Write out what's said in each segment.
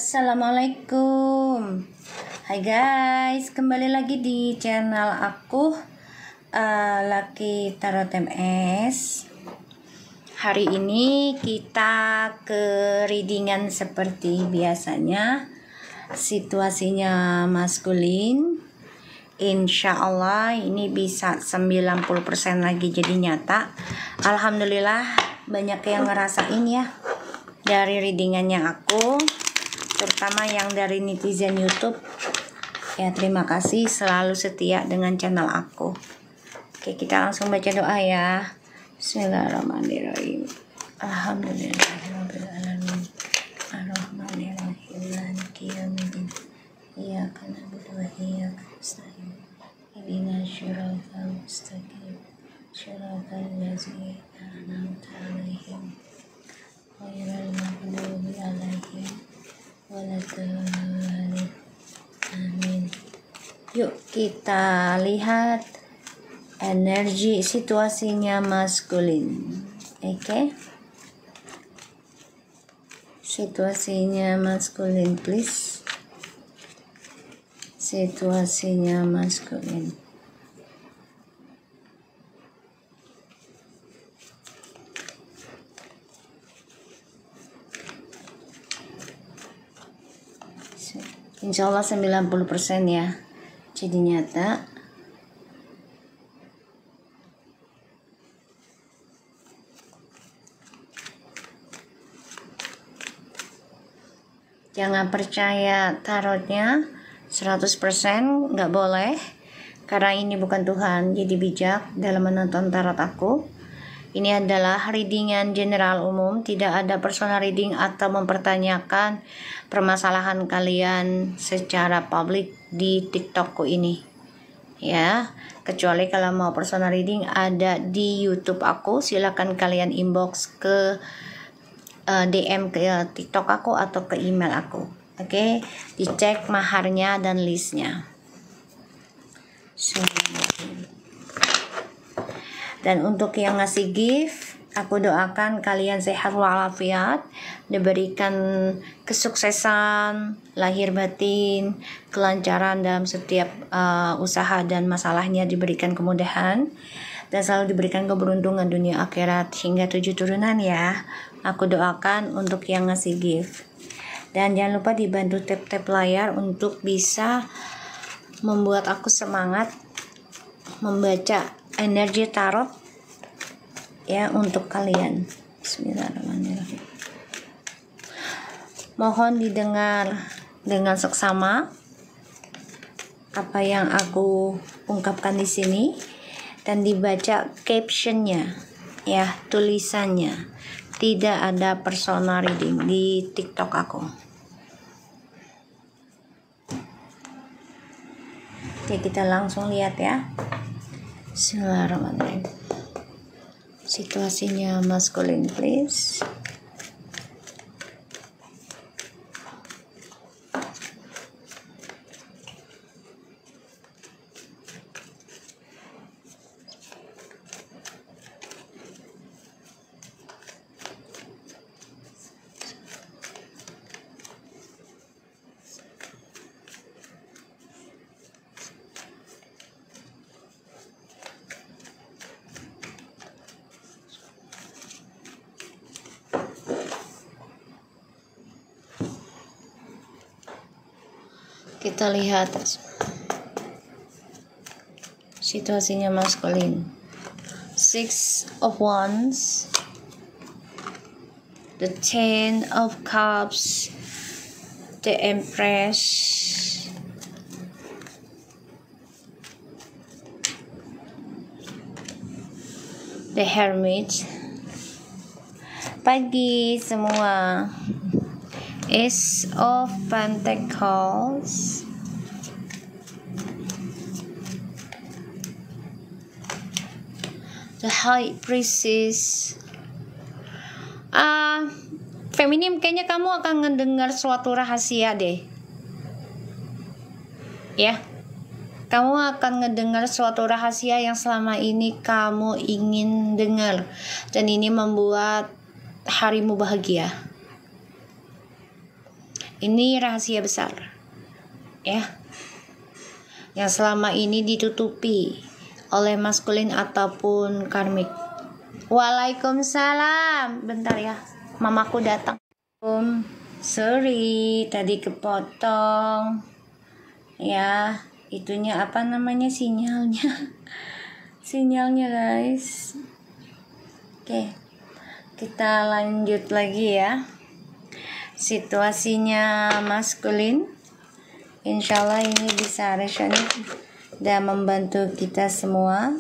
Assalamualaikum. Hai guys, kembali lagi di channel aku, Lucky Tarot MS. Hari ini kita ke readingan seperti biasanya. Situasinya maskulin. Insya Allah ini bisa 90% lagi jadi nyata. Alhamdulillah banyak yang ngerasain ya dari readingannya aku, terutama yang dari netizen YouTube. Ya, terima kasih selalu setia dengan channel aku. Oke, kita langsung baca doa ya. Bismillahirrahmanirrahim. Alhamdulillahirabbil alamin. Arrahmanirrahim. Maliki yaumiddin. Iyyaka na'budu wa iyyaka nasta'in. Ihdinas siratal mustaqim. Siratal ladzina an'amta 'alaihim ghairil maghdubi 'alaihim waladdallin. Amin. Yuk kita lihat energi situasinya maskulin. Oke. Situasinya maskulin, please. Situasinya maskulin. Insya Allah 90% ya jadi nyata. Jangan percaya tarotnya 100%, nggak boleh, karena ini bukan Tuhan. Jadi bijak dalam menonton tarot aku. Ini adalah readingan general umum, tidak ada personal reading atau mempertanyakan permasalahan kalian secara publik di TikTokku ini. Ya, kecuali kalau mau personal reading ada di YouTube aku, silakan kalian inbox ke DM ke TikTok aku atau ke email aku. Oke, dicek maharnya dan listnya. Dan untuk yang ngasih gift, aku doakan kalian sehat walafiat, diberikan kesuksesan lahir batin, kelancaran dalam setiap usaha dan masalahnya, diberikan kemudahan dan selalu diberikan keberuntungan dunia akhirat hingga 7 turunan ya. Aku doakan untuk yang ngasih gift. Dan jangan lupa dibantu tap-tap layar untuk bisa membuat aku semangat membaca energi tarot ya untuk kalian. Bismillahirrahmanirrahim. Mohon didengar dengan seksama apa yang aku ungkapkan di sini dan dibaca captionnya ya, tulisannya. Tidak ada personal reading di TikTok aku. Oke, kita langsung lihat ya. Bismillahirrahmanirrahim. Situasinya maskulin, please. Kita lihat situasinya maskulin. 6 of Wands, the 10 of Cups, the Empress, the Hermit. Pagi semua. Ace of Pentacles, the High Priestess. Feminim, kayaknya kamu akan ngedengar suatu rahasia deh. Ya, kamu akan ngedengar suatu rahasia yang selama ini kamu ingin dengar, dan ini membuat harimu bahagia. Ini rahasia besar, ya, yang selama ini ditutupi oleh maskulin ataupun karmik. Waalaikumsalam. Bentar ya, mamaku datang. Sorry, tadi kepotong. Ya, itunya apa namanya, sinyalnya. Sinyalnya guys. Oke, kita lanjut lagi ya. Situasinya maskulin, insyaallah ini bisa resonate dan membantu kita semua.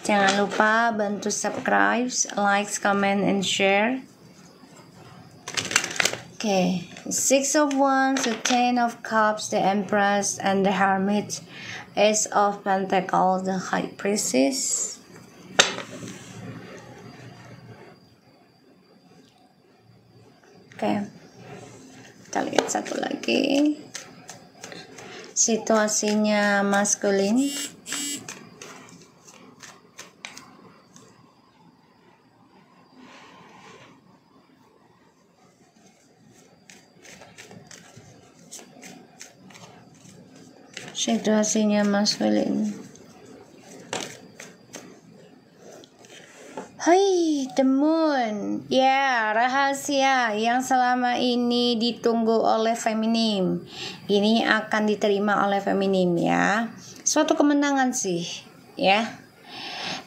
Jangan lupa bantu subscribe, like, comment, and share. Okay, 6 of Wands, the 10 of Cups, the Empress, and the Hermit, Ace of Pentacles, the High Priestess. Oke, kita lihat satu lagi. Situasinya maskulin. Situasinya maskulin. Hai, the moon. Ya, rahasia yang selama ini ditunggu oleh feminim. Ini akan diterima oleh feminim ya. Suatu kemenangan sih, ya.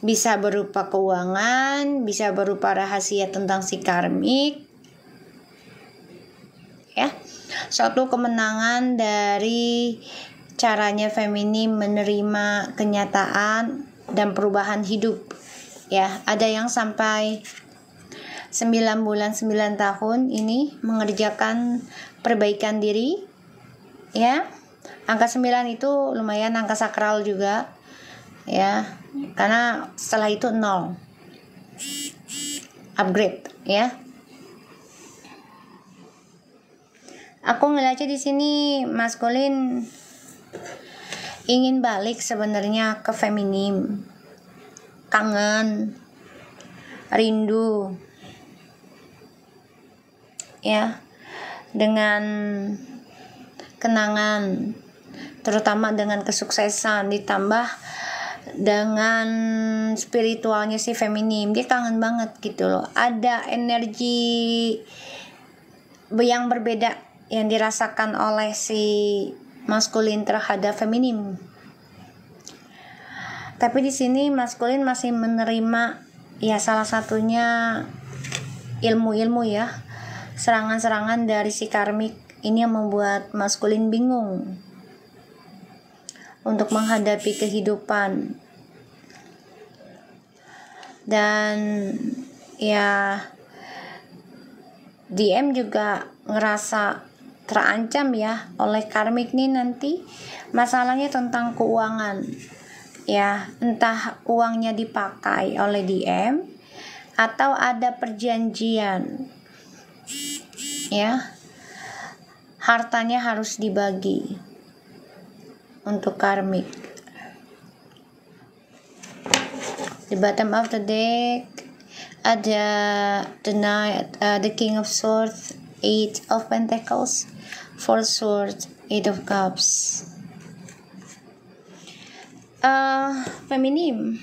Bisa berupa keuangan, bisa berupa rahasia tentang si karmik. Ya. Suatu kemenangan dari caranya feminim menerima kenyataan dan perubahan hidup. Ya, ada yang sampai 9 bulan 9 tahun ini mengerjakan perbaikan diri. Ya. Angka 9 itu lumayan angka sakral juga. Ya, karena setelah itu 0. Upgrade, ya. Aku ngeliatnya di sini maskulin ingin balik sebenarnya ke feminim. Kangen, rindu, ya, dengan kenangan, terutama dengan kesuksesan, ditambah dengan spiritualnya si feminim. Dia kangen banget gitu loh. Ada energi yang berbeda yang dirasakan oleh si maskulin terhadap feminim. Tapi di sini maskulin masih menerima, ya, salah satunya ilmu-ilmu, ya, serangan-serangan dari si karmik. Ini yang membuat maskulin bingung untuk menghadapi kehidupan. Dan ya, DM juga ngerasa terancam ya oleh karmik nih nanti. Masalahnya tentang keuangan. Ya, entah uangnya dipakai oleh DM atau ada perjanjian. Ya. Hartanya harus dibagi untuk karmik. Di bottom of the deck ada the Knight, the King of Swords, 8 of Pentacles, 4 Swords, 8 of Cups. Feminim,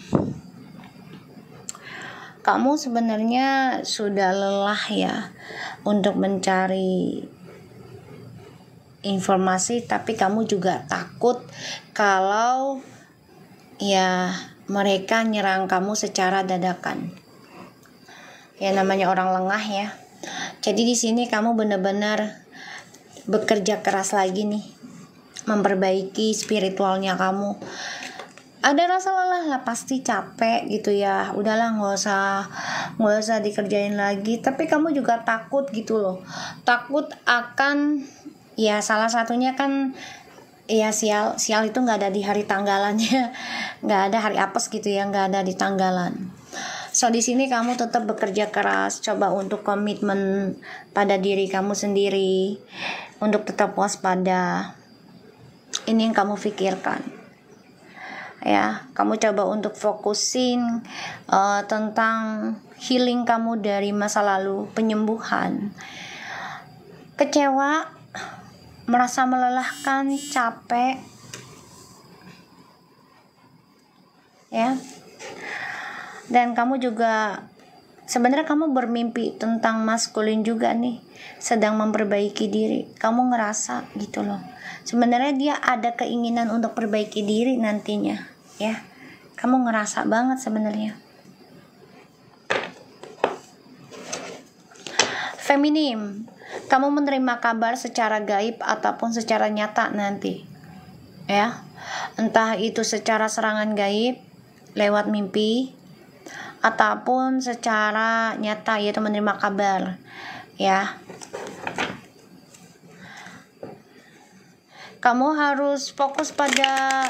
kamu sebenarnya sudah lelah ya untuk mencari informasi, tapi kamu juga takut kalau ya mereka nyerang kamu secara dadakan. Ya, namanya orang lengah ya. Jadi di sini kamu benar-benar bekerja keras lagi nih, memperbaiki spiritualnya kamu. Ada rasa lelah lah, pasti capek gitu ya. Udahlah, nggak usah dikerjain lagi. Tapi kamu juga takut gitu loh. Takut akan, ya, salah satunya kan ya sial itu nggak ada di hari tanggalannya, nggak ada hari apes gitu ya, nggak ada di tanggalan. So di sini kamu tetap bekerja keras, coba untuk komitmen pada diri kamu sendiri, untuk tetap waspada. Ini yang kamu pikirkan. Ya, kamu coba untuk fokusin tentang healing kamu dari masa lalu, penyembuhan. Kecewa, merasa melelahkan, capek, ya. Dan kamu juga sebenarnya kamu bermimpi tentang maskulin juga nih, sedang memperbaiki diri. Kamu ngerasa gitu loh. Sebenarnya dia ada keinginan untuk perbaiki diri nantinya, ya. Kamu ngerasa banget sebenarnya. Feminim, kamu menerima kabar secara gaib ataupun secara nyata nanti, ya. Entah itu secara serangan gaib lewat mimpi ataupun secara nyata, yaitu menerima kabar, ya. Kamu harus fokus pada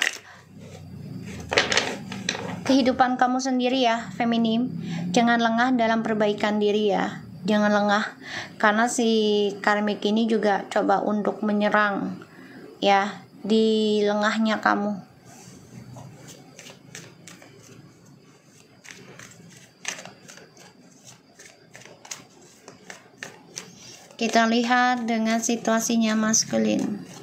kehidupan kamu sendiri ya, feminim. Jangan lengah dalam perbaikan diri ya. Jangan lengah, karena si karmik ini juga coba untuk menyerang, ya, di lengahnya kamu. Kita lihat dengan situasinya maskulin.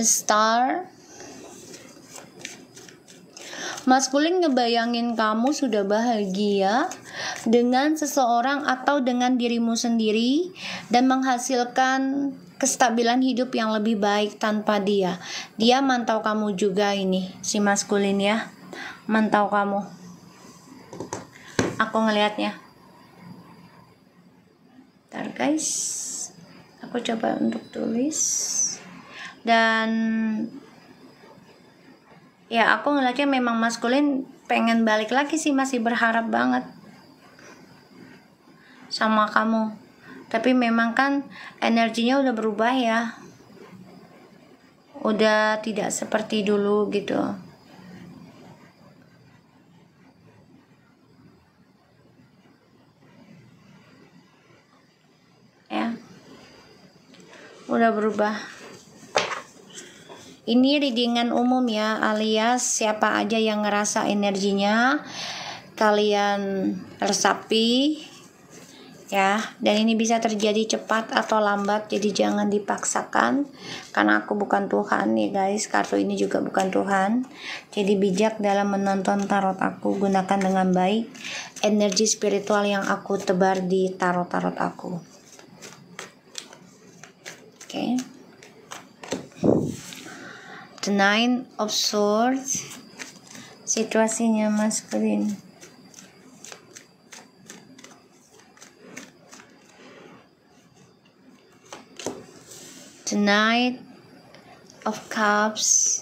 The Star. Maskulin ngebayangin kamu sudah bahagia dengan seseorang atau dengan dirimu sendiri dan menghasilkan kestabilan hidup yang lebih baik tanpa dia. Dia mantau kamu juga ini, si maskulin ya. Mantau kamu. Aku ngelihatnya. Bentar guys. Aku coba untuk tulis. Dan ya aku ngeliatnya memang maskulin pengen balik lagi sih, masih berharap banget sama kamu. Tapi memang kan energinya udah berubah ya, udah tidak seperti dulu gitu ya, udah berubah. Ini readingan umum ya, alias siapa aja yang ngerasa energinya kalian resapi ya. Dan ini bisa terjadi cepat atau lambat, jadi jangan dipaksakan, karena aku bukan Tuhan ya guys. Kartu ini juga bukan Tuhan. Jadi bijak dalam menonton tarot aku, gunakan dengan baik energi spiritual yang aku tebar di tarot-tarot aku. Oke. The Nine of Swords, situasinya maskulin. The Knight of Cups,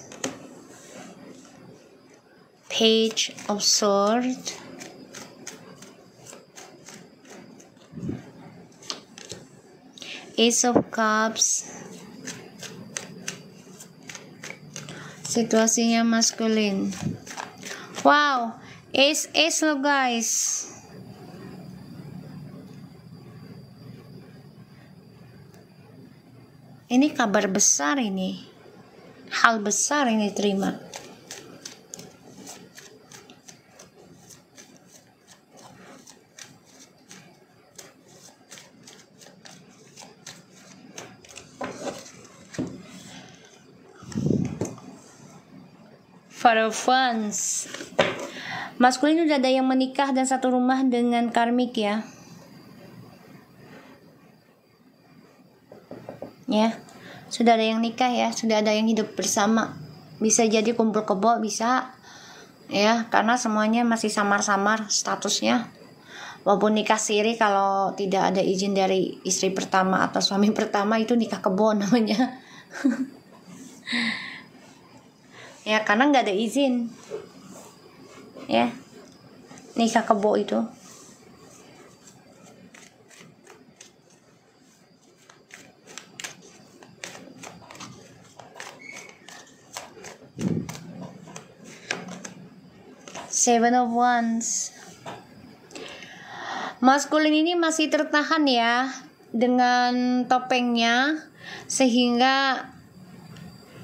Page of Swords, Ace of Cups. Situasinya maskulin. Wow, Ace lo guys. Ini kabar besar ini. Hal besar ini terima. Four of Wands. Maskulin udah ada yang menikah dan satu rumah dengan karmik ya. Ya, sudah ada yang nikah ya, sudah ada yang hidup bersama. Bisa jadi kumpul kebo, bisa ya, karena semuanya masih samar-samar statusnya. Walaupun nikah siri, kalau tidak ada izin dari istri pertama atau suami pertama, itu nikah kebo namanya. Ya, karena nggak ada izin ya, nikah kebo itu. Seven of Wands. Maskulin ini masih tertahan ya dengan topengnya, sehingga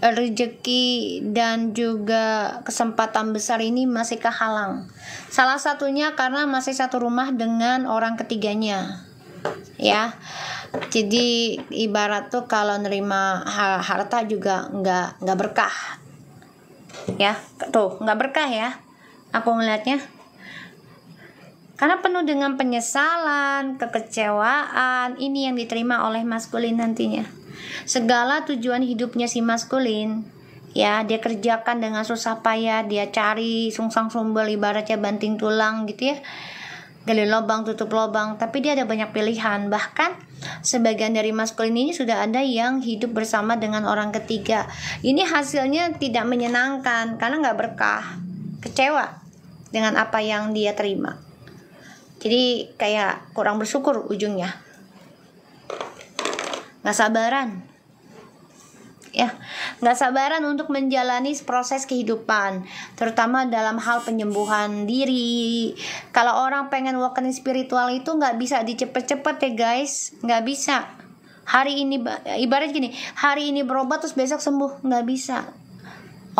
rezeki dan juga kesempatan besar ini masih kehalang. Salah satunya karena masih satu rumah dengan orang ketiganya, ya. Jadi ibarat tuh kalau nerima harta juga nggak berkah, ya. Tuh nggak berkah ya, aku ngelihatnya. Karena penuh dengan penyesalan, kekecewaan, ini yang diterima oleh maskulin nantinya. Segala tujuan hidupnya si maskulin, ya, dia kerjakan dengan susah payah, dia cari sungsang sumbel, ibaratnya banting tulang gitu ya, gali lubang tutup lubang, tapi dia ada banyak pilihan. Bahkan sebagian dari maskulin ini sudah ada yang hidup bersama dengan orang ketiga. Ini hasilnya tidak menyenangkan karena nggak berkah, kecewa dengan apa yang dia terima. Jadi kayak kurang bersyukur ujungnya, nggak sabaran, ya, nggak sabaran untuk menjalani proses kehidupan, terutama dalam hal penyembuhan diri. Kalau orang pengen awakening spiritual itu nggak bisa dicepet-cepet ya guys, nggak bisa. Hari ini ibarat gini, hari ini berobat terus besok sembuh, nggak bisa.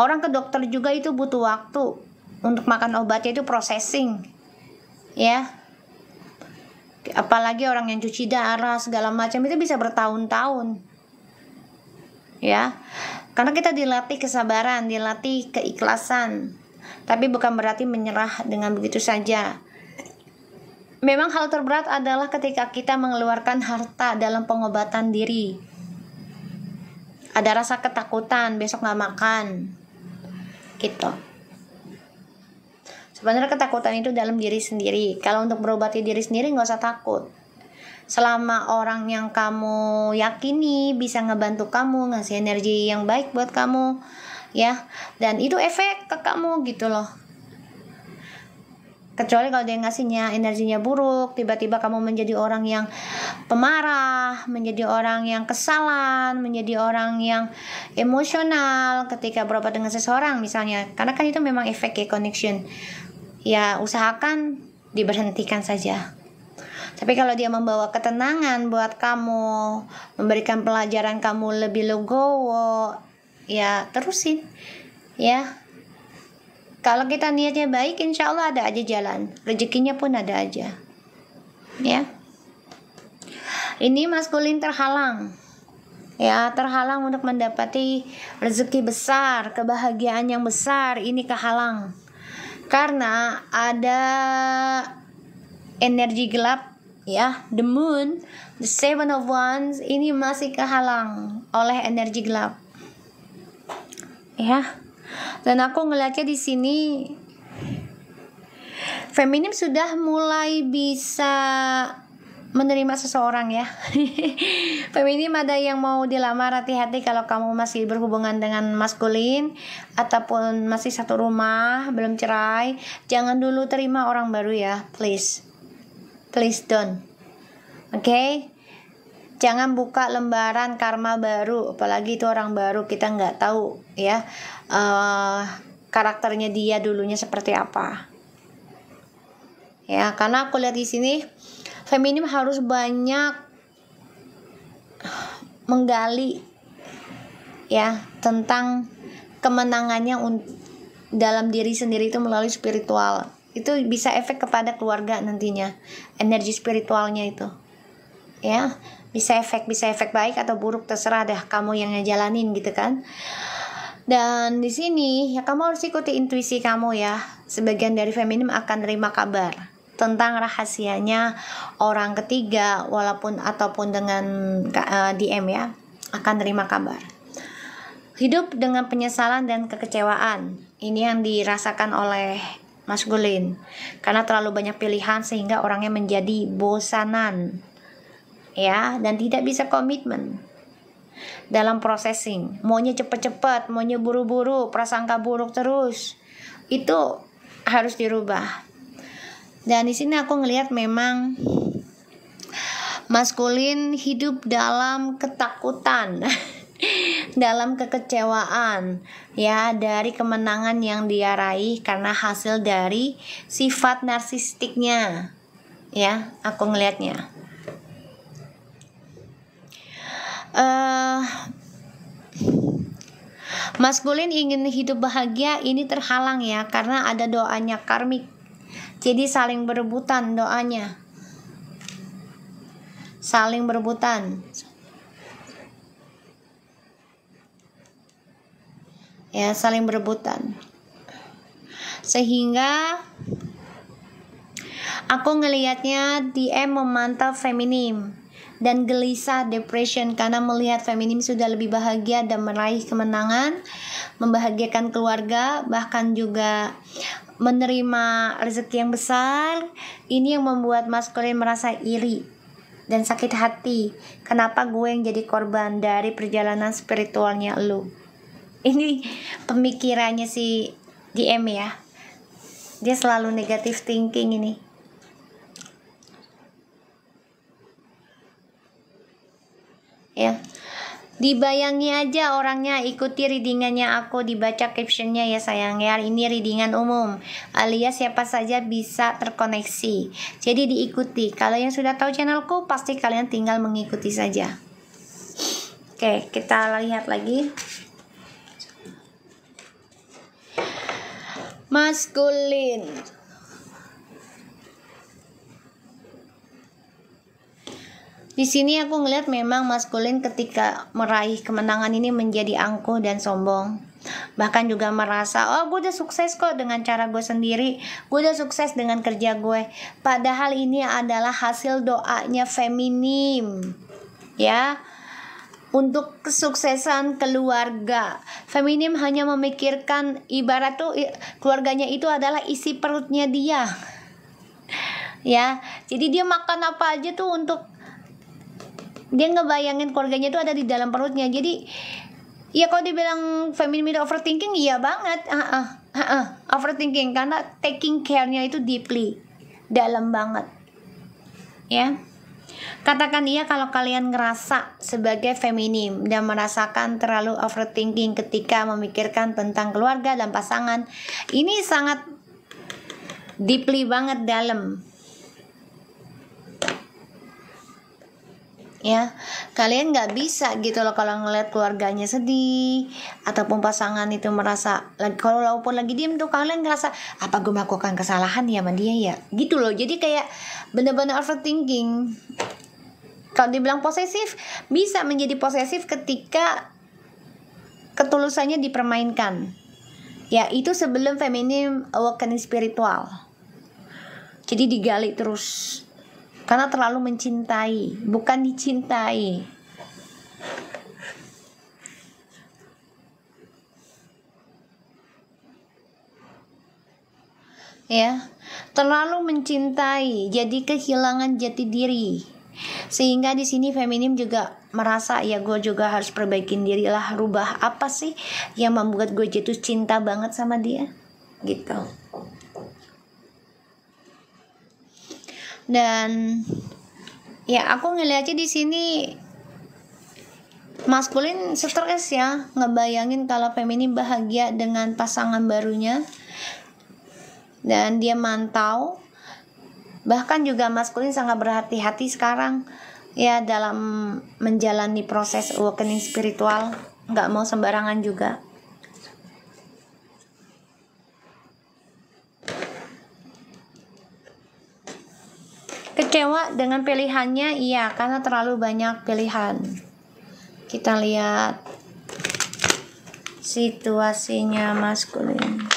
Orang ke dokter juga itu butuh waktu untuk makan obatnya, itu processing, ya. Apalagi orang yang cuci darah segala macam itu bisa bertahun-tahun, ya. Karena kita dilatih kesabaran, dilatih keikhlasan, tapi bukan berarti menyerah dengan begitu saja. Memang hal terberat adalah ketika kita mengeluarkan harta dalam pengobatan diri. Ada rasa ketakutan besok nggak makan, gitu. Sebenarnya ketakutan itu dalam diri sendiri. Kalau untuk berobati diri sendiri nggak usah takut. Selama orang yang kamu yakini bisa ngebantu kamu, ngasih energi yang baik buat kamu, ya, dan itu efek ke kamu gitu loh. Kecuali kalau dia ngasihnya energinya buruk, tiba-tiba kamu menjadi orang yang pemarah, menjadi orang yang kesalan, menjadi orang yang emosional ketika berobat dengan seseorang misalnya. Karena kan itu memang efek ya, connection. Ya usahakan diberhentikan saja. Tapi kalau dia membawa ketenangan buat kamu, memberikan pelajaran kamu lebih legowo, ya terusin, ya. Kalau kita niatnya baik, insya Allah ada aja jalan, rezekinya pun ada aja, ya. Ini maskulin terhalang, ya, terhalang untuk mendapati rezeki besar, kebahagiaan yang besar, ini kehalang. Karena ada energi gelap, ya, the moon, the seven of wands, ini masih kehalang oleh energi gelap, ya. Dan aku ngeliatnya di sini feminim sudah mulai bisa menerima seseorang ya. Feminim ada yang mau dilamar, hati-hati kalau kamu masih berhubungan dengan maskulin ataupun masih satu rumah, belum cerai, jangan dulu terima orang baru ya, please don't, okay? Jangan buka lembaran karma baru, apalagi itu orang baru, kita nggak tahu ya karakternya dia dulunya seperti apa, ya. Karena aku lihat di sini feminim harus banyak menggali ya tentang kemenangannya dalam diri sendiri itu melalui spiritual. Itu bisa efek kepada keluarga nantinya, energi spiritualnya itu, ya. Bisa efek baik atau buruk, terserah dah kamu yang ngejalanin gitu kan. Dan di sini ya kamu harus ikuti intuisi kamu ya. Sebagian dari feminim akan terima kabar tentang rahasianya orang ketiga, walaupun ataupun dengan DM ya, akan terima kabar. Hidup dengan penyesalan dan kekecewaan, ini yang dirasakan oleh maskulin karena terlalu banyak pilihan sehingga orangnya menjadi bosanan, ya, dan tidak bisa komitmen dalam processing. Maunya cepet-cepet, maunya buru-buru, prasangka buruk terus, itu harus dirubah. Dan di sini aku ngelihat memang maskulin hidup dalam ketakutan. dalam kekecewaan ya dari kemenangan yang dia raih karena hasil dari sifat narsistiknya. Ya, aku ngelihatnya. Maskulin ingin hidup bahagia ini terhalang ya karena ada doanya karmik. Jadi saling berebutan doanya. Saling berebutan. Ya, saling berebutan. Sehingga aku ngelihatnya DM memantau feminim dan gelisah depression karena melihat feminim sudah lebih bahagia dan meraih kemenangan, membahagiakan keluarga, bahkan juga menerima rezeki yang besar. Ini yang membuat maskulin merasa iri dan sakit hati. Kenapa gue yang jadi korban dari perjalanan spiritualnya lu? Ini pemikirannya si DM ya. Dia selalu negative thinking ini. Ya, dibayangi aja orangnya, ikuti readingannya aku, dibaca captionnya ya sayang ya. Ini readingan umum alias siapa saja bisa terkoneksi, jadi diikuti. Kalau yang sudah tahu channelku pasti kalian tinggal mengikuti saja. Oke, kita lihat lagi. Maskulin. Di sini aku ngeliat memang maskulin ketika meraih kemenangan ini menjadi angkuh dan sombong. Bahkan juga merasa, oh gue udah sukses kok dengan cara gue sendiri, gue udah sukses dengan kerja gue. Padahal ini adalah hasil doanya feminim, ya, untuk kesuksesan keluarga. Feminim hanya memikirkan, ibarat tuh keluarganya itu adalah isi perutnya dia, ya. Jadi dia makan apa aja tuh untuk dia ngebayangin keluarganya itu ada di dalam perutnya. Jadi ya kalau dibilang feminim overthinking, iya banget. Overthinking karena taking care-nya itu deeply, dalam banget. Ya. Katakan iya kalau kalian ngerasa sebagai feminim dan merasakan terlalu overthinking ketika memikirkan tentang keluarga dan pasangan. Ini sangat deeply banget, dalam. Ya, kalian nggak bisa gitu loh kalau ngeliat keluarganya sedih ataupun pasangan itu merasa kalau walaupun lagi diem tuh kalian ngerasa apa gue melakukan kesalahan ya sama dia ya gitu loh. Jadi kayak bener-bener overthinking. Kalau dibilang posesif, bisa menjadi posesif ketika ketulusannya dipermainkan. Ya, itu sebelum feminim awakening spiritual. Jadi digali terus. Karena terlalu mencintai, bukan dicintai. Ya, terlalu mencintai, jadi kehilangan jati diri. Sehingga di sini feminim juga merasa ya gue juga harus perbaikin diri lah, rubah apa sih yang membuat gue jatuh cinta banget sama dia, gitu. Dan ya aku ngeliatnya di sini maskulin stres ya, ngebayangin kalau feminim bahagia dengan pasangan barunya dan dia mantau. Bahkan juga maskulin sangat berhati-hati sekarang ya dalam menjalani proses awakening spiritual, nggak mau sembarangan juga. Kecewa dengan pilihannya, iya, karena terlalu banyak pilihan. Kita lihat situasinya maskulin.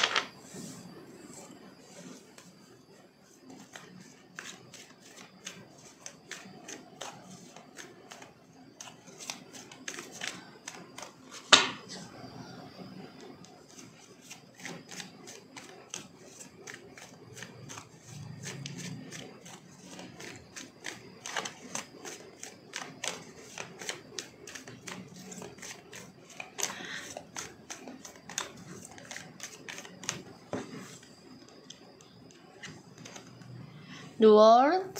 The World,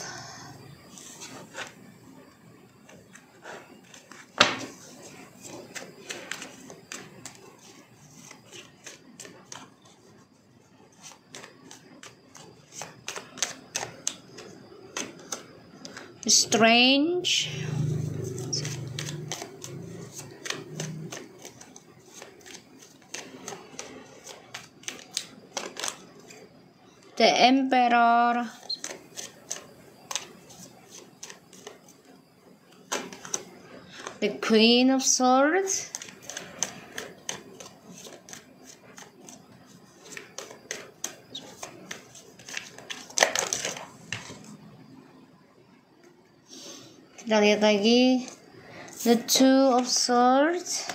strange, the Emperor, the Queen of Swords, kita lihat lagi the Two of Swords,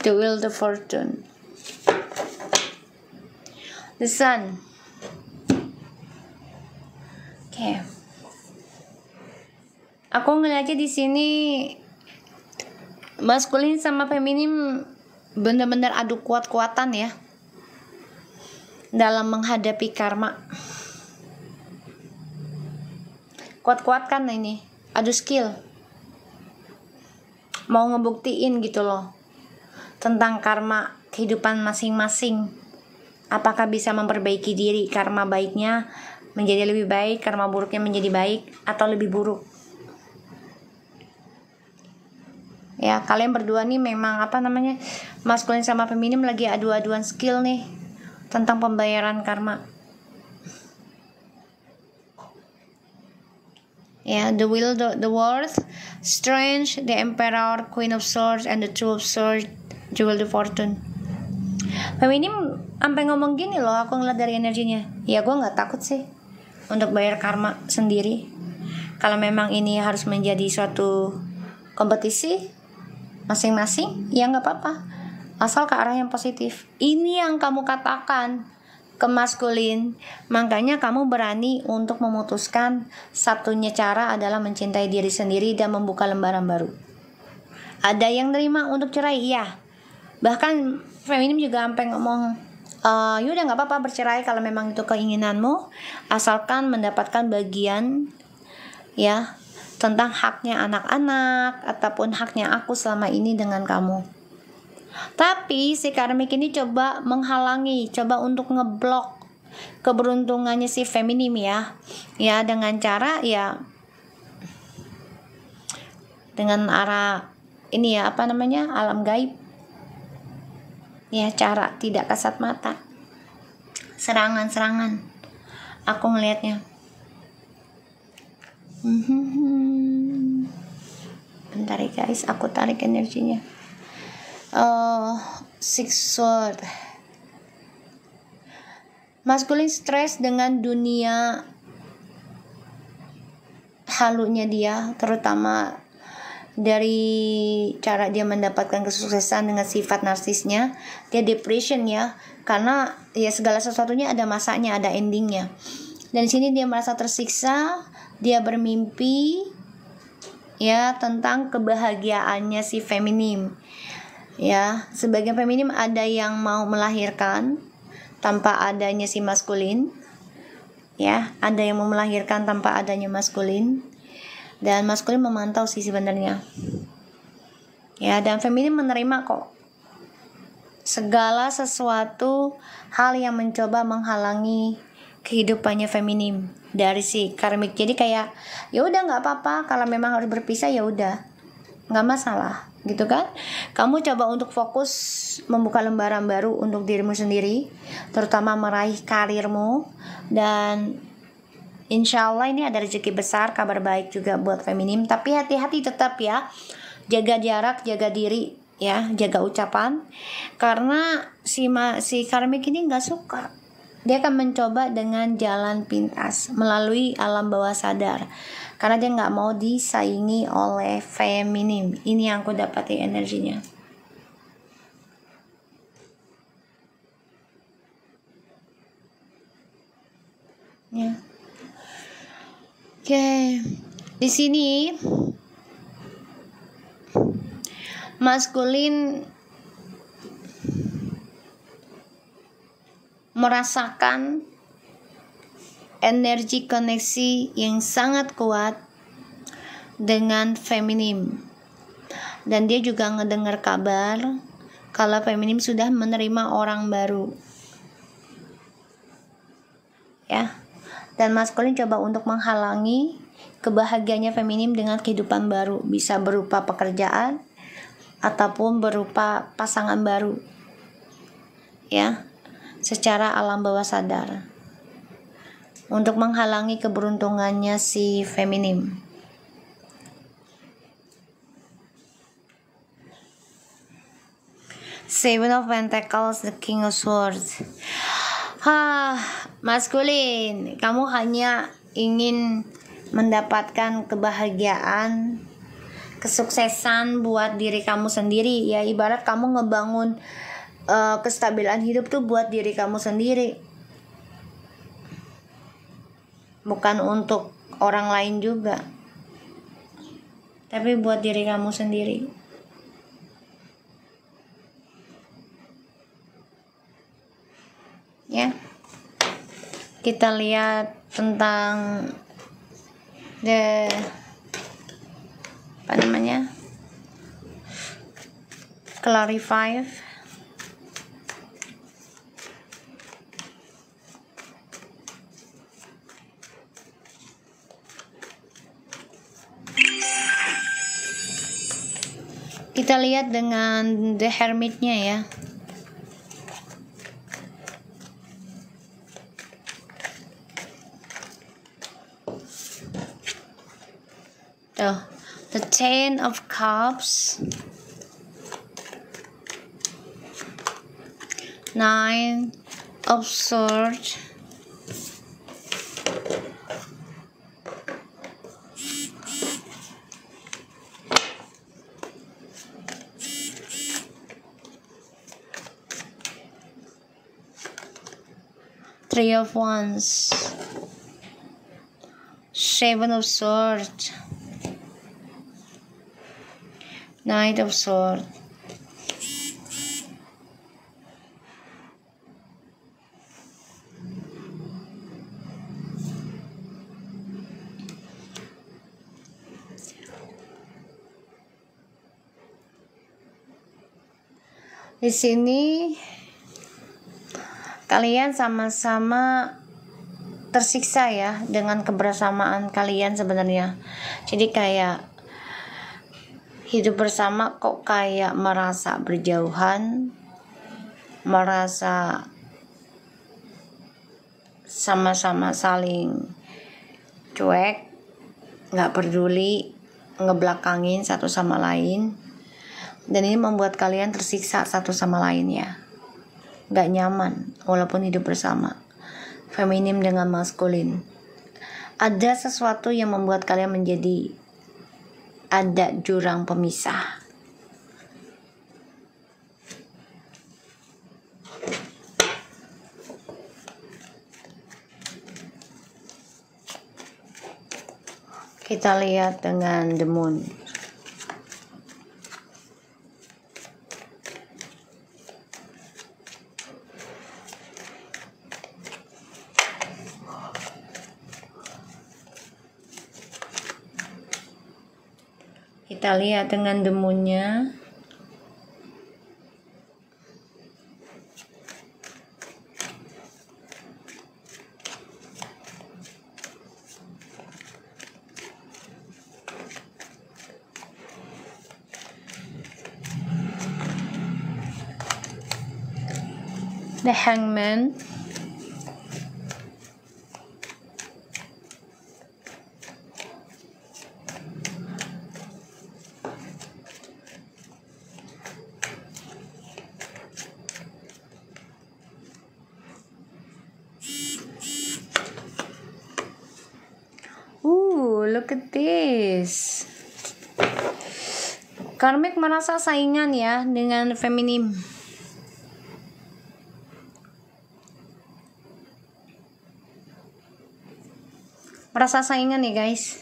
the Wheel of Fortune, the Sun. Oke. Aku ngeliatnya di sini maskulin sama feminim benar-benar adu kuat-kuatan ya dalam menghadapi karma. Kuat-kuat kan ini, adu skill, mau ngebuktiin gitu loh tentang karma kehidupan masing-masing. Apakah bisa memperbaiki diri, karma baiknya menjadi lebih baik, karma buruknya menjadi baik atau lebih buruk. Ya, kalian berdua nih memang maskulin sama feminim lagi adu-aduan skill nih tentang pembayaran karma. Ya, the Wheel, the World, Strange, the Emperor, Queen of Swords, and the Two of Swords, Jewel of Fortune. Feminim sampai ngomong gini loh, aku ngeliat dari energinya. Ya, gue nggak takut sih untuk bayar karma sendiri. Kalau memang ini harus menjadi suatu kompetisi masing-masing, ya nggak apa-apa, asal ke arah yang positif. Ini yang kamu katakan ke maskulin, makanya kamu berani untuk memutuskan satunya cara adalah mencintai diri sendiri dan membuka lembaran baru. Ada yang nerima untuk cerai, iya. Bahkan feminim juga sampai ngomong, yaudah nggak apa-apa bercerai kalau memang itu keinginanmu, asalkan mendapatkan bagian ya tentang haknya anak-anak ataupun haknya aku selama ini dengan kamu. Tapi si karmik ini coba menghalangi, coba untuk ngeblok keberuntungannya si feminim ya dengan cara dengan arah ini alam gaib ya, cara tidak kasat mata, serangan aku ngelihatnya. Bentar ya guys, aku tarik energinya. Six Sword, maskulin stres dengan dunia halunya dia, terutama dari cara dia mendapatkan kesuksesan dengan sifat narsisnya. Dia depression ya, karena ya segala sesuatunya ada masanya, ada endingnya. Dan di sini dia merasa tersiksa, dia bermimpi ya tentang kebahagiaannya si feminim. Ya, sebagian feminim ada yang mau melahirkan tanpa adanya si maskulin. Ya, ada yang mau melahirkan tanpa adanya maskulin. Dan maskulin memantau sih sebenarnya. Ya, dan feminim menerima kok segala sesuatu hal yang mencoba menghalangi kehidupannya feminim dari si karmik. Jadi kayak ya udah nggak apa-apa, kalau memang harus berpisah ya udah nggak masalah gitu kan. Kamu coba untuk fokus membuka lembaran baru untuk dirimu sendiri, terutama meraih karirmu, dan insya Allah ini ada rezeki besar, kabar baik juga buat feminim. Tapi hati-hati tetap ya, jaga jarak, jaga diri ya, jaga ucapan, karena si karmik ini nggak suka. Dia akan mencoba dengan jalan pintas melalui alam bawah sadar, karena dia nggak mau disaingi oleh feminim. Ini yang aku dapati energinya. Ya. Oke. Di sini maskulin merasakan energi koneksi yang sangat kuat dengan feminim. Dan dia juga ngedengar kabar kalau feminim sudah menerima orang baru. Ya. Dan maskulin coba untuk menghalangi kebahagiaannya feminim dengan kehidupan baru, bisa berupa pekerjaan ataupun berupa pasangan baru. Ya. Secara alam bawah sadar. Untuk menghalangi keberuntungannya si feminim. Seven of Pentacles, the King of Swords. Maskulin, kamu hanya ingin mendapatkan kebahagiaan, kesuksesan buat diri kamu sendiri. Ya, ibarat kamu ngebangun kestabilan hidup tuh buat diri kamu sendiri, bukan untuk orang lain juga, tapi buat diri kamu sendiri. Ya, kita lihat tentang clarify. Kita lihat dengan the hermitnya ya. The Ten of Cups, Nine of Swords, Three of Wands, Seven of Swords, Knight of Swords. Di sini kalian sama-sama tersiksa ya dengan kebersamaan kalian sebenarnya. Jadi kayak hidup bersama kok kayak merasa berjauhan, merasa sama-sama saling cuek, gak peduli, ngebelakangin satu sama lain. Dan ini membuat kalian tersiksa satu sama lain ya, gak nyaman walaupun hidup bersama. Feminim dengan maskulin, ada sesuatu yang membuat kalian menjadi ada jurang pemisah. Kita lihat dengan the moon. Kita lihat dengan the moon-nya. The Hangman. Look at this. Karmik merasa saingan ya dengan feminim. Merasa saingan ya guys.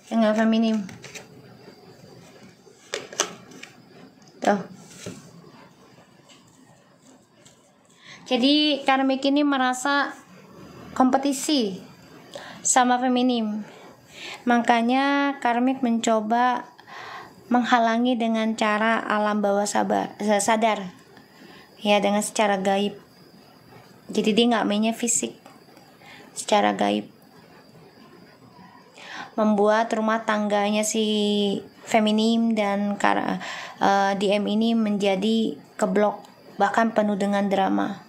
Dengan feminim. Tuh. Jadi karmik ini merasa kompetisi sama feminim. Makanya karmik mencoba menghalangi dengan cara alam bawah sadar, ya, dengan secara gaib. Jadi dia nggak mainnya fisik, secara gaib, membuat rumah tangganya si feminim dan DM ini menjadi keblok, bahkan penuh dengan drama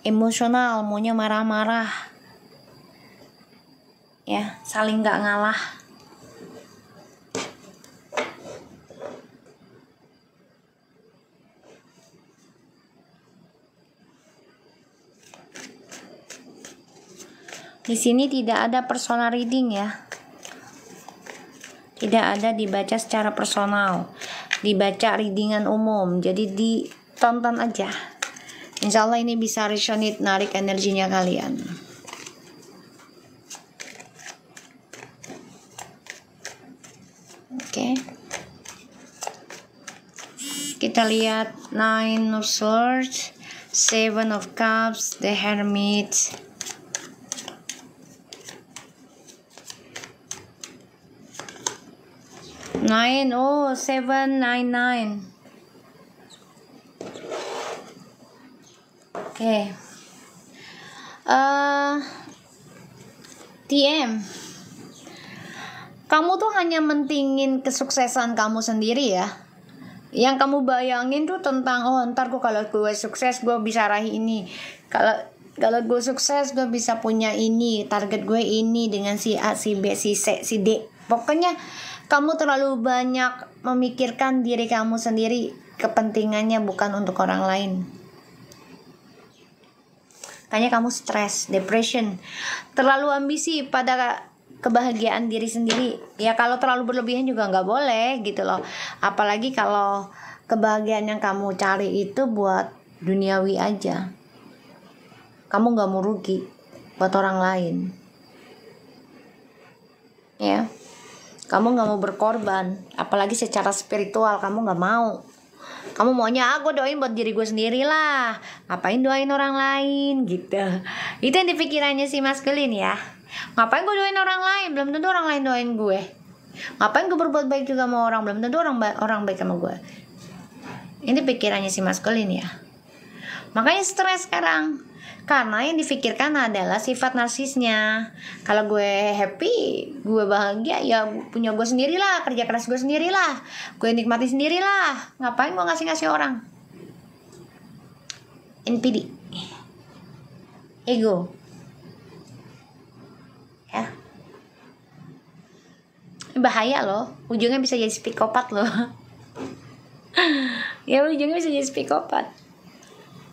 emosional, maunya marah-marah, ya, saling nggak ngalah. Di sini tidak ada personal reading, ya. Tidak ada dibaca secara personal, dibaca readingan umum. Jadi ditonton aja. Insya Allah ini bisa resonate, narik energinya kalian. Oke. Kita lihat Nine of Swords, Seven of Cups, The Hermit, Nine, 799. Oke. TM, kamu tuh hanya mentingin kesuksesan kamu sendiri, ya. Yang kamu bayangin tuh tentang, ntar kalau gue sukses gue bisa raih ini, kalau gue sukses gue bisa punya ini, target gue ini dengan si A, si B, si C, si D. Pokoknya kamu terlalu banyak memikirkan diri kamu sendiri, kepentingannya bukan untuk orang lain. Makanya kamu stres, depression, terlalu ambisi pada kebahagiaan diri sendiri. Ya kalau terlalu berlebihan juga nggak boleh gitu loh. Apalagi kalau kebahagiaan yang kamu cari itu buat duniawi aja. Kamu nggak mau rugi buat orang lain. Ya. Kamu gak mau berkorban, apalagi secara spiritual kamu gak mau. Kamu maunya, aku doain buat diri gue sendiri lah, ngapain doain orang lain gitu. Itu yang dipikirannya si maskulin, ya. Ngapain gue doain orang lain, belum tentu orang lain doain gue. Ngapain gue berbuat baik juga sama orang, belum tentu orang baik sama gue. Ini pikirannya si maskulin, ya. Makanya stres sekarang, karena yang difikirkan adalah sifat narsisnya. Kalau gue happy, gue bahagia, ya punya gue sendirilah, kerja keras gue sendirilah, gue nikmati sendirilah. Ngapain gue ngasih orang? NPD, ego, ya. Bahaya loh, ujungnya bisa jadi psikopat loh. Ya ujungnya bisa jadi psikopat.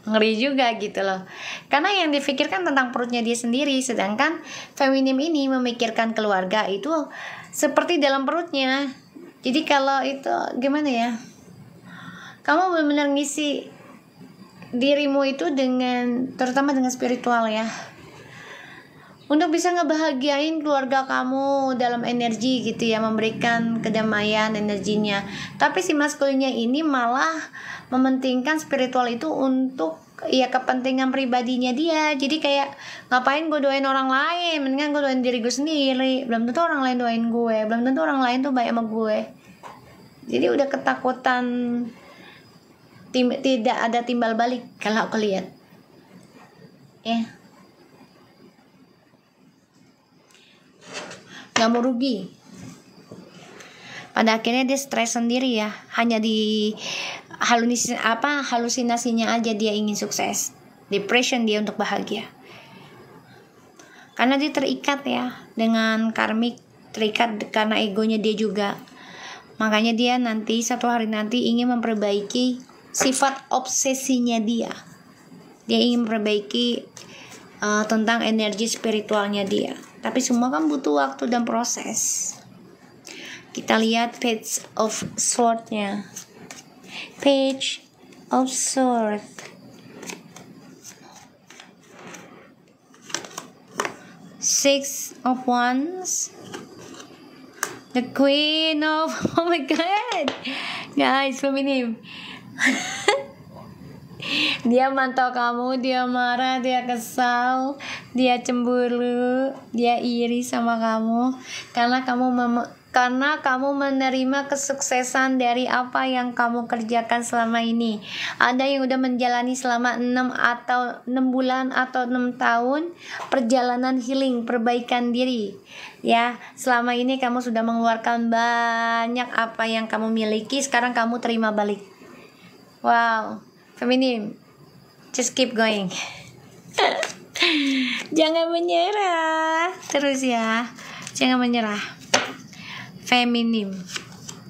Ngeri juga gitu loh. Karena yang difikirkan tentang perutnya dia sendiri, sedangkan feminim ini memikirkan keluarga itu seperti dalam perutnya. Jadi kalau itu gimana ya, kamu benar-benar ngisi dirimu itu terutama dengan spiritual, ya, untuk bisa ngebahagiain keluarga kamu dalam energi gitu, ya, memberikan kedamaian energinya. Tapi si maskulinnya ini malah mementingkan spiritual itu untuk, ya, kepentingan pribadinya dia. Jadi kayak, ngapain gue doain orang lain, mendingan gue doain diri gue sendiri. Belum tentu orang lain doain gue, belum tentu orang lain tuh baik sama gue. Jadi udah ketakutan tidak ada timbal balik kalau aku lihat, ya. Gak mau rugi. Pada akhirnya dia stres sendiri, ya. Hanya di halusinasinya aja dia ingin sukses. Depression dia untuk bahagia. Karena dia terikat, ya, dengan karmik, terikat karena egonya dia juga. Makanya dia satu hari nanti ingin memperbaiki sifat obsesinya dia. Dia ingin memperbaiki tentang energi spiritualnya dia. Tapi semua kan butuh waktu dan proses. Kita lihat Page of Swords-nya. Page of Swords. Six of Wands. The Queen of... Oh my God. Guys, feminim. Dia mantau kamu, dia marah, dia kesal, dia cemburu, dia iri sama kamu karena kamu menerima kesuksesan dari apa yang kamu kerjakan selama ini. Ada yang udah menjalani selama 6 bulan atau 6 tahun perjalanan healing, perbaikan diri. Ya, selama ini kamu sudah mengeluarkan banyak apa yang kamu miliki, sekarang kamu terima balik. Wow, feminim, just keep going. Jangan menyerah terus ya, jangan menyerah. Feminim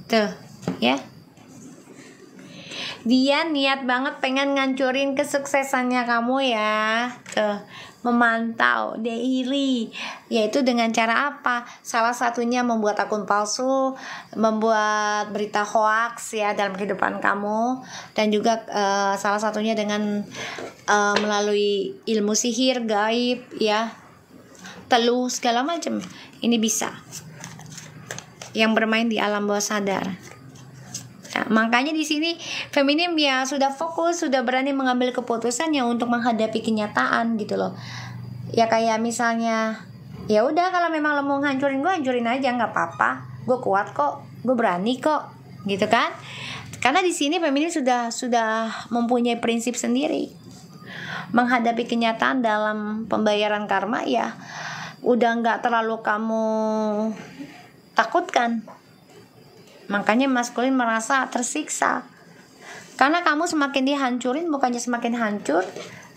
tuh ya, dia niat banget pengen ngancurin kesuksesannya kamu ya, tuh memantau, dia iri, yaitu dengan cara apa? Salah satunya membuat akun palsu, membuat berita hoax ya dalam kehidupan kamu, dan juga salah satunya dengan melalui ilmu sihir gaib ya, teluh segala macam. Ini bisa yang bermain di alam bawah sadar. Nah, makanya di sini feminim ya sudah fokus, sudah berani mengambil keputusannya untuk menghadapi kenyataan gitu loh. Ya kayak misalnya, ya udah kalau memang lo mau hancurin gue, hancurin aja, nggak apa-apa. Gue kuat kok, gue berani kok, gitu kan? Karena di sini feminim sudah mempunyai prinsip sendiri. Menghadapi kenyataan dalam pembayaran karma ya udah nggak terlalu kamu takutkan. Makanya maskulin merasa tersiksa karena kamu semakin dihancurin, bukannya semakin hancur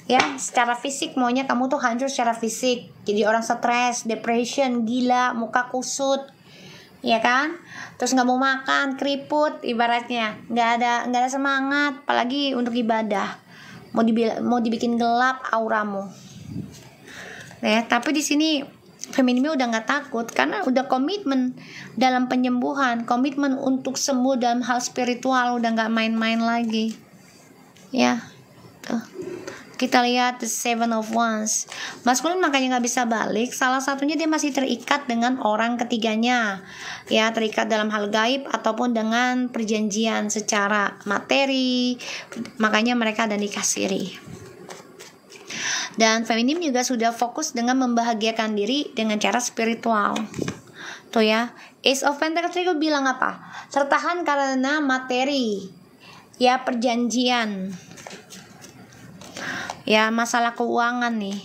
ya secara fisik. Maunya kamu tuh hancur secara fisik, jadi orang stres, depression, gila, muka kusut ya kan, terus nggak mau makan, keriput ibaratnya, nggak ada semangat apalagi untuk ibadah, mau dibikin gelap auramu ya. Tapi di sini femininnya udah nggak takut karena udah komitmen dalam penyembuhan, komitmen untuk sembuh dalam hal spiritual, udah nggak main-main lagi ya. Tuh. Kita lihat the Seven of Wands. Maskulin makanya nggak bisa balik, salah satunya dia masih terikat dengan orang ketiganya ya, terikat dalam hal gaib ataupun dengan perjanjian secara materi, makanya mereka ada nikah siri. Dan feminim juga sudah fokus dengan membahagiakan diri dengan cara spiritual. Tuh ya, Ace of Pentacles itu bilang apa? Tertahan karena materi. Ya, perjanjian. Ya, masalah keuangan nih.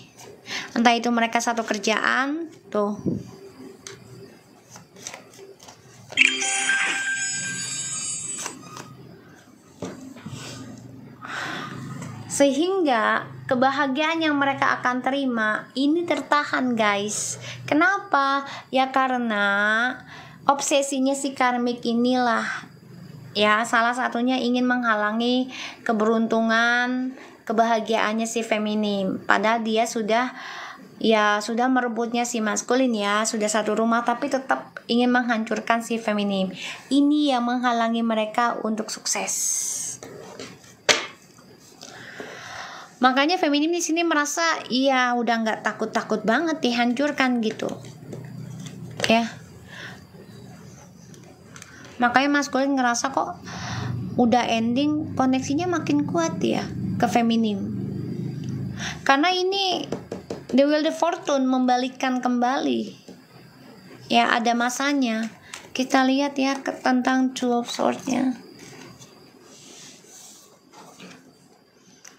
Entah itu mereka satu kerjaan, tuh. Sehingga kebahagiaan yang mereka akan terima ini tertahan guys. Kenapa? Ya karena obsesinya si karmik inilah ya, salah satunya ingin menghalangi keberuntungan, kebahagiaannya si feminim. Padahal dia sudah merebutnya si maskulin ya, sudah satu rumah, tapi tetap ingin menghancurkan si feminim. Ini yang menghalangi mereka untuk sukses. Makanya feminim di sini merasa iya udah nggak takut banget dihancurkan gitu ya. Makanya maskulin ngerasa kok udah ending, koneksinya makin kuat ya ke feminim. Karena ini the wheel of fortune, membalikkan kembali ya, ada masanya. Kita lihat ya tentang Two of Swords-nya.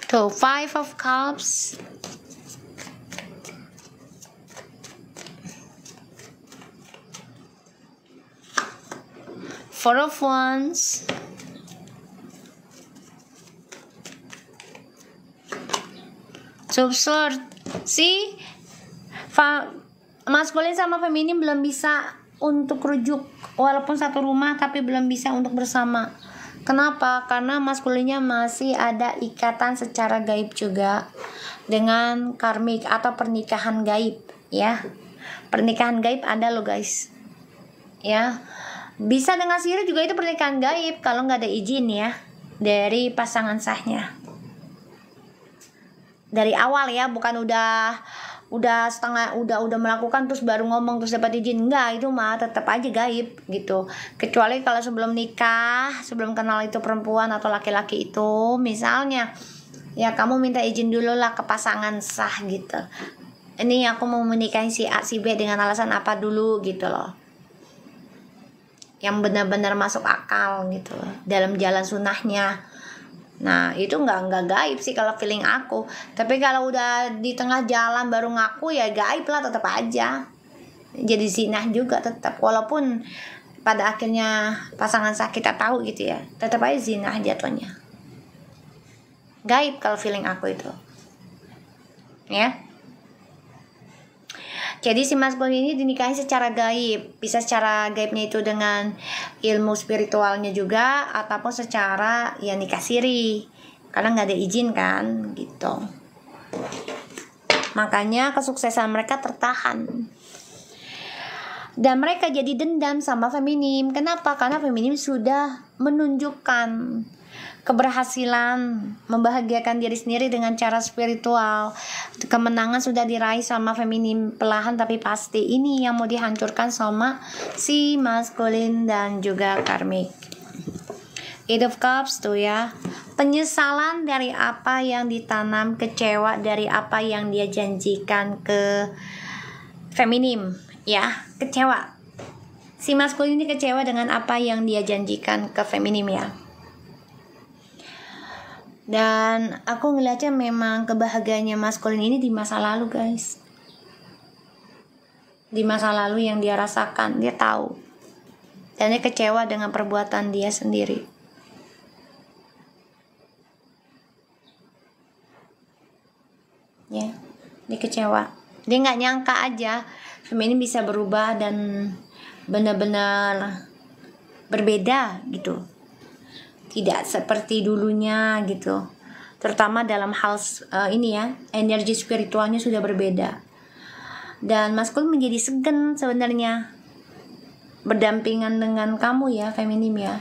Tuh, Five of Cups, Four of Wands, Two of Swords. See, maskulin sama feminim belum bisa untuk rujuk, walaupun satu rumah tapi belum bisa untuk bersama. Kenapa? Karena maskulinnya masih ada ikatan secara gaib juga dengan karmik atau pernikahan gaib ya. Pernikahan gaib ada loh guys ya. Bisa dengan sihir juga, itu pernikahan gaib kalau nggak ada izin ya dari pasangan sahnya dari awal ya, bukan udah melakukan terus baru ngomong terus dapat izin. Enggak, itu mah tetap aja gaib gitu. Kecuali kalau sebelum nikah, sebelum kenal itu perempuan atau laki-laki itu, misalnya ya kamu minta izin dulu lah ke pasangan sah gitu. Ini aku mau menikahi si A si B dengan alasan apa dulu gitu loh, yang benar-benar masuk akal gitu loh, dalam jalan sunnahnya. Nah itu nggak gaib sih kalau feeling aku. Tapi kalau udah di tengah jalan baru ngaku ya gaib lah, tetap aja jadi zina juga tetap, walaupun pada akhirnya pasangan sah kita tahu gitu ya, tetap aja zina jatuhnya. Gaib kalau feeling aku itu ya. Jadi si maskulin ini dinikahi secara gaib. Bisa secara gaibnya itu dengan ilmu spiritualnya juga, ataupun secara ya nikah siri, karena nggak ada izin kan gitu. Makanya kesuksesan mereka tertahan. Dan mereka jadi dendam sama feminim. Kenapa? Karena feminim sudah menunjukkan keberhasilan membahagiakan diri sendiri dengan cara spiritual. Kemenangan sudah diraih sama feminim perlahan tapi pasti. Ini yang mau dihancurkan sama si maskulin dan juga karmik. Eight of Cups tuh ya, penyesalan dari apa yang ditanam, kecewa dari apa yang dia janjikan ke feminim ya, kecewa. Si maskulin ini kecewa dengan apa yang dia janjikan ke feminim ya. Dan aku ngeliatnya memang kebahagiaannya maskulin ini di masa lalu guys. Di masa lalu yang dia rasakan, dia tahu. Dan dia kecewa dengan perbuatan dia sendiri. Ya, dia kecewa. Dia gak nyangka aja feminim bisa berubah dan benar-benar berbeda gitu. Tidak seperti dulunya gitu, terutama dalam hal ini ya, energi spiritualnya sudah berbeda. Dan maskulin menjadi segan sebenarnya berdampingan dengan kamu ya feminim ya,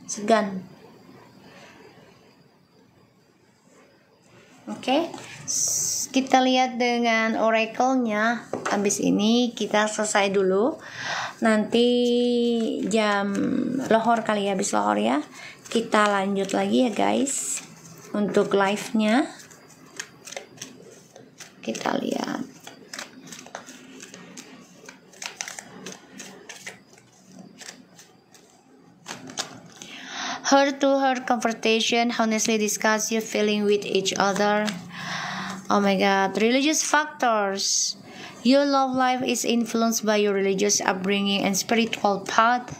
segan. Oke, kita lihat dengan oracle-nya. Habis ini kita selesai dulu. Nanti jam lohor kali ya, habis lohor ya, kita lanjut lagi ya guys untuk live-nya. Kita lihat. Heart-to-heart conversation, honestly discuss your feeling with each other. Oh my god, religious factors. Your love life is influenced by your religious upbringing and spiritual path.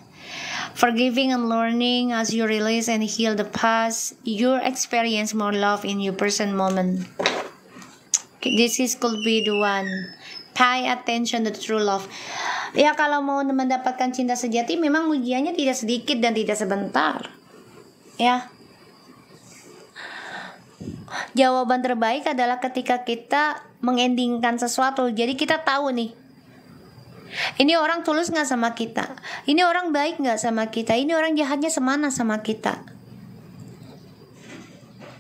Forgiving and learning as you release and heal the past, you experience more love in your present moment. This could be the one. Pay attention to the true love. Ya kalau mau mendapatkan cinta sejati memang ujiannya tidak sedikit dan tidak sebentar. Ya. Jawaban terbaik adalah ketika kita mengendingkan sesuatu. Jadi kita tahu nih, ini orang tulus gak sama kita, ini orang baik gak sama kita, ini orang jahatnya semana sama kita.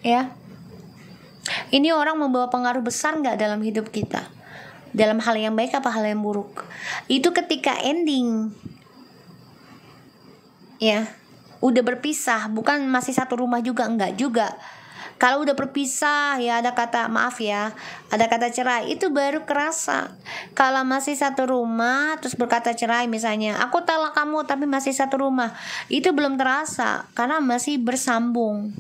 Ya, ini orang membawa pengaruh besar gak dalam hidup kita, dalam hal yang baik apa hal yang buruk. Itu ketika ending, ya, udah berpisah, bukan masih satu rumah juga, enggak juga. Kalau udah berpisah ya ada kata maaf ya, ada kata cerai, itu baru kerasa. Kalau masih satu rumah terus berkata cerai misalnya, aku talak kamu tapi masih satu rumah, itu belum terasa karena masih bersambung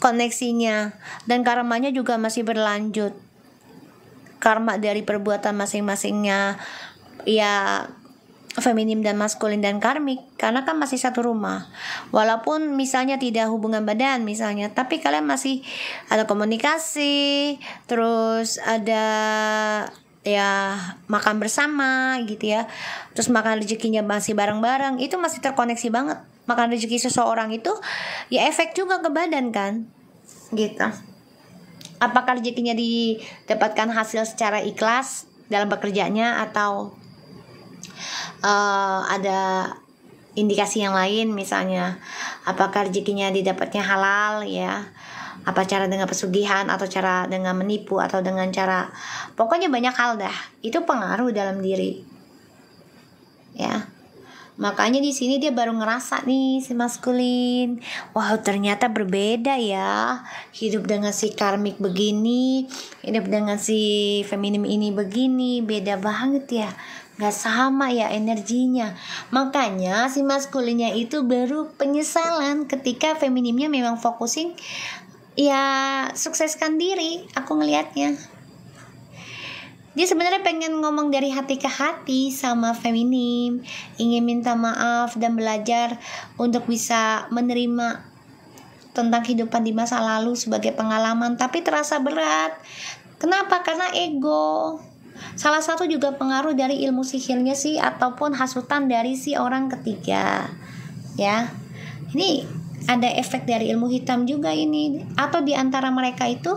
koneksinya dan karmanya juga masih berlanjut. Karma dari perbuatan masing-masingnya ya, feminim dan maskulin dan karmik, karena kan masih satu rumah. Walaupun misalnya tidak hubungan badan misalnya, tapi kalian masih ada komunikasi, terus ada ya makan bersama gitu ya, terus makan rezekinya masih bareng-bareng, itu masih terkoneksi banget. Makan rezeki seseorang itu ya efek juga ke badan kan gitu. Apakah rezekinya didapatkan hasil secara ikhlas dalam bekerjanya atau ada indikasi yang lain, misalnya apakah rezekinya didapatnya halal ya, apa cara dengan pesugihan atau cara dengan menipu atau dengan cara, pokoknya banyak hal dah, itu pengaruh dalam diri ya. Makanya di sini dia baru ngerasa nih si maskulin, wow ternyata berbeda ya, hidup dengan si karmik begini, hidup dengan si feminim ini begini, beda banget ya, nggak sama ya energinya. Makanya si maskulinnya itu baru penyesalan ketika feminimnya memang fokusin ya sukseskan diri. Aku ngelihatnya dia sebenarnya pengen ngomong dari hati ke hati sama feminim, ingin minta maaf dan belajar untuk bisa menerima tentang kehidupan di masa lalu sebagai pengalaman, tapi terasa berat. Kenapa? Karena ego. Salah satu juga pengaruh dari ilmu sihirnya sih, ataupun hasutan dari si orang ketiga. Ya, ini ada efek dari ilmu hitam juga ini, atau di antara mereka itu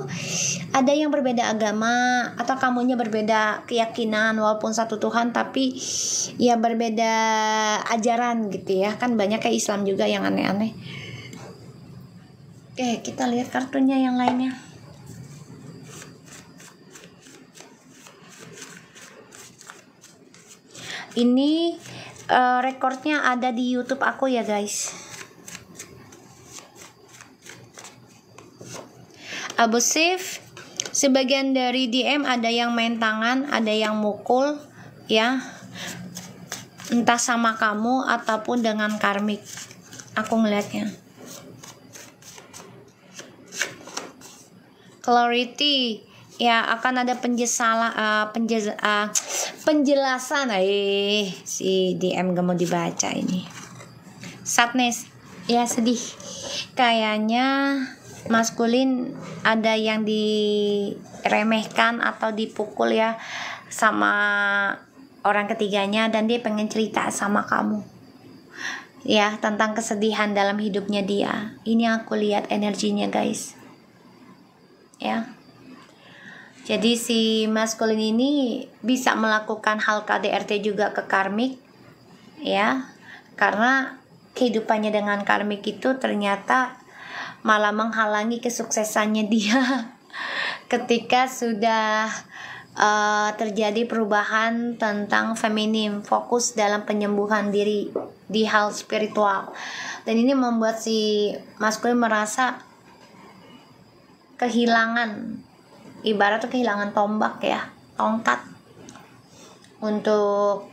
ada yang berbeda agama, atau kamunya berbeda keyakinan walaupun satu Tuhan tapi ya berbeda ajaran gitu ya, kan banyak kayak Islam juga yang aneh-aneh. Oke, kita lihat kartunya yang lainnya. Ini rekornya ada di YouTube aku ya guys. Abusif, sebagian dari DM ada yang main tangan, ada yang mukul ya, entah sama kamu ataupun dengan karmik. Aku ngelihatnya. Clarity, ya akan ada penjelasan. Si DM gak mau dibaca ini. Sadness, ya sedih. Kayaknya maskulin ada yang diremehkan atau dipukul ya sama orang ketiganya, dan dia pengen cerita sama kamu ya tentang kesedihan dalam hidupnya dia. Ini aku lihat energinya guys ya. Jadi si maskulin ini bisa melakukan hal KDRT juga ke karmik ya, karena kehidupannya dengan karmik itu ternyata malah menghalangi kesuksesannya dia ketika sudah terjadi perubahan tentang feminim, fokus dalam penyembuhan diri di hal spiritual. Dan ini membuat si maskulin merasa kehilangan, ibarat tuh kehilangan tombak ya, tongkat untuk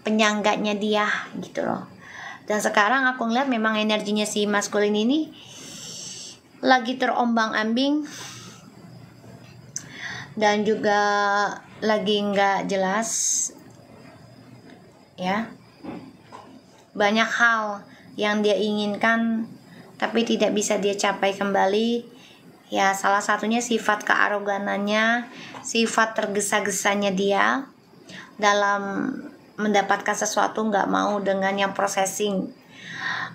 penyangganya dia gitu loh. Dan sekarang aku ngeliat memang energinya si maskulin ini lagi terombang-ambing dan juga lagi nggak jelas ya. Banyak hal yang dia inginkan tapi tidak bisa dia capai kembali ya. Salah satunya sifat kearoganannya, sifat tergesa-gesanya dia dalam mendapatkan sesuatu, nggak mau dengan yang processing.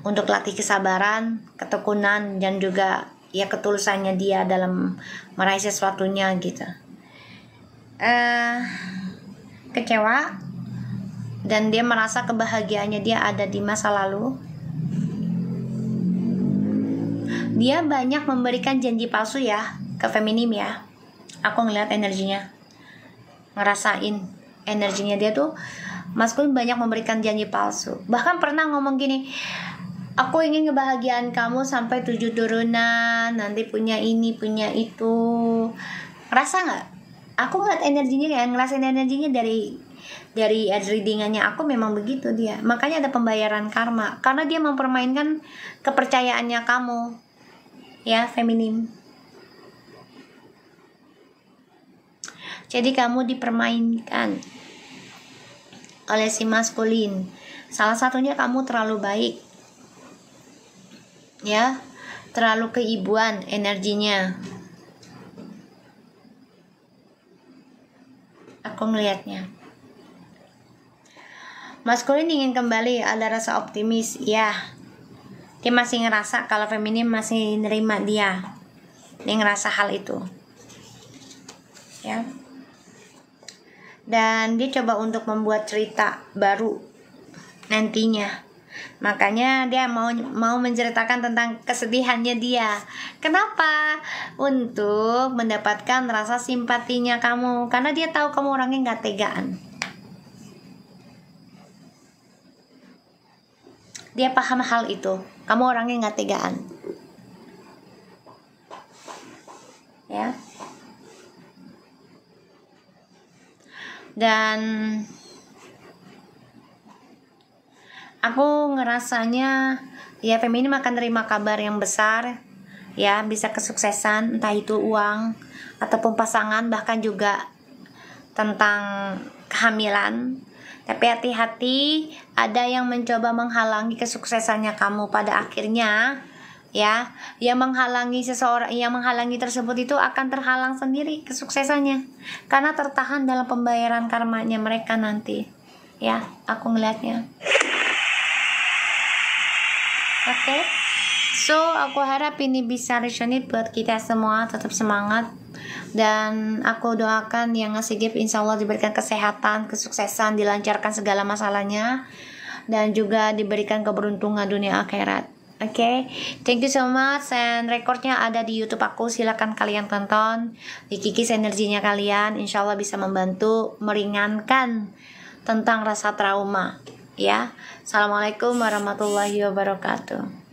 Untuk latih kesabaran, ketekunan, dan juga ya ketulusannya dia dalam meraih sesuatunya gitu. Kecewa, dan dia merasa kebahagiaannya dia ada di masa lalu. Dia banyak memberikan janji palsu ya ke feminim ya. Aku ngeliat energinya, ngerasain energinya dia tuh maskulin banyak memberikan janji palsu. Bahkan pernah ngomong gini, aku ingin kebahagiaan kamu sampai 7 turunan, nanti punya ini, punya itu. Ngerasa gak? Aku ngeliat energinya ya, ngerasain energinya dari readingannya aku memang begitu dia. Makanya ada pembayaran karma, karena dia mempermainkan kepercayaannya kamu ya, feminim. Jadi kamu dipermainkan oleh si maskulin. Salah satunya kamu terlalu baik ya, terlalu keibuan energinya. Aku ngelihatnya maskulin ingin kembali, ada rasa optimis ya. Dia masih ngerasa kalau feminim masih nerima dia ngerasa hal itu ya. Dan dia coba untuk membuat cerita baru nantinya. Makanya dia mau menceritakan tentang kesedihannya dia. Kenapa? Untuk mendapatkan rasa simpatinya kamu, karena dia tahu kamu orangnya nggak tegaan. dia paham hal itu. Kamu orangnya nggak tegaan, ya. Dan aku ngerasanya ya feminim akan terima kabar yang besar, ya, bisa kesuksesan, entah itu uang ataupun pasangan, bahkan juga tentang kehamilan. Tapi hati-hati, ada yang mencoba menghalangi kesuksesannya kamu pada akhirnya, ya. Yang menghalangi seseorang, yang menghalangi tersebut itu akan terhalang sendiri kesuksesannya, karena tertahan dalam pembayaran karmanya mereka nanti, ya. Aku ngelihatnya. Oke. So, aku harap ini bisa resonate buat kita semua. Tetap semangat. Dan aku doakan yang ngasih gift insya Allah diberikan kesehatan, kesuksesan, dilancarkan segala masalahnya, dan juga diberikan keberuntungan dunia akhirat. Oke, thank you so much. And recordnya ada di YouTube aku, silakan kalian tonton, dikikis energinya kalian, insya Allah bisa membantu meringankan tentang rasa trauma. Ya, assalamualaikum warahmatullahi wabarakatuh.